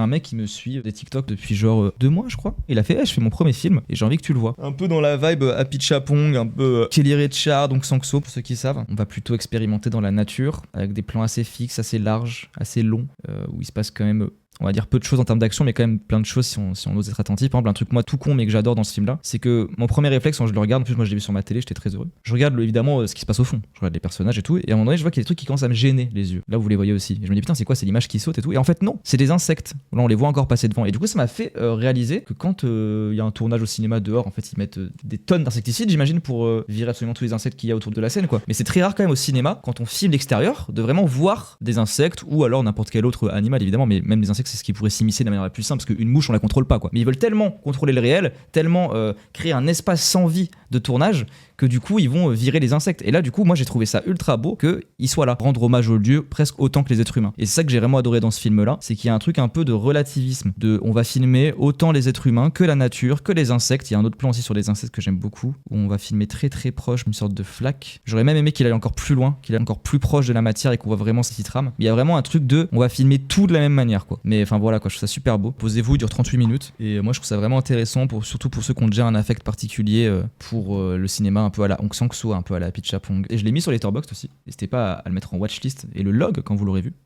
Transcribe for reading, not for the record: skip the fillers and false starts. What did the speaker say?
un mec qui me suit des TikTok depuis genre 2 mois je crois. Il a fait je fais mon premier film et j'ai envie que tu le vois. Un peu dans la vibe Happy Chapong, un peu Kelly Richard, donc Sankso pour ceux qui savent. On va plutôt expérimenter dans la nature avec des plans assez fixes, assez larges, assez longs, où il se passe quand même on va dire peu de choses en termes d'action, mais quand même plein de choses si on ose être attentif. Par exemple, un truc moi tout con mais que j'adore dans ce film-là, c'est que mon premier réflexe quand je le regarde, en plus moi je l'ai vu sur ma télé, j'étais très heureux. Je regarde évidemment ce qui se passe au fond, je regarde les personnages et tout, et à un moment donné je vois qu'il y a des trucs qui commencent à me gêner les yeux. Là vous les voyez aussi. Et je me dis putain c'est quoi, c'est l'image qui saute et tout. Et en fait non, c'est des insectes. Là on les voit encore passer devant. Et du coup ça m'a fait réaliser que quand il y a un tournage au cinéma dehors, en fait ils mettent des tonnes d'insecticides, j'imagine, pour virer absolument tous les insectes qu'il y a autour de la scène quoi. Mais c'est très rare quand même au cinéma quand on filme l'extérieur de vraiment voir des insectes ou alors n'importe quel autre animal évidemment, mais même les insectes c'est ce qui pourrait s'immiscer de la manière la plus simple parce qu'une mouche on la contrôle pas quoi. Mais ils veulent tellement contrôler le réel, tellement créer un espace sans vie de tournage que du coup ils vont virer les insectes. Et là du coup moi j'ai trouvé ça ultra beau qu'ils soient là, rendre hommage aux dieux presque autant que les êtres humains. Et c'est ça que j'ai vraiment adoré dans ce film là, c'est qu'il y a un truc un peu de relativisme, de on va filmer autant les êtres humains que la nature, que les insectes. Il y a un autre plan aussi sur les insectes que j'aime beaucoup, où on va filmer très très proche, une sorte de flaque. J'aurais même aimé qu'il aille encore plus loin, qu'il aille encore plus proche de la matière et qu'on voit vraiment ces titrames. Mais il y a vraiment un truc de on va filmer tout de la même manière quoi. Mais enfin voilà quoi, je trouve ça super beau. Posez-vous, il dure 38 minutes et moi je trouve ça vraiment intéressant surtout pour ceux qui ont déjà un affect particulier pour le cinéma un peu à la Hong Sang-soo, un peu à la Happy Chapong. Et je l'ai mis sur Letterboxd aussi. N'hésitez pas à le mettre en watchlist et le log quand vous l'aurez vu.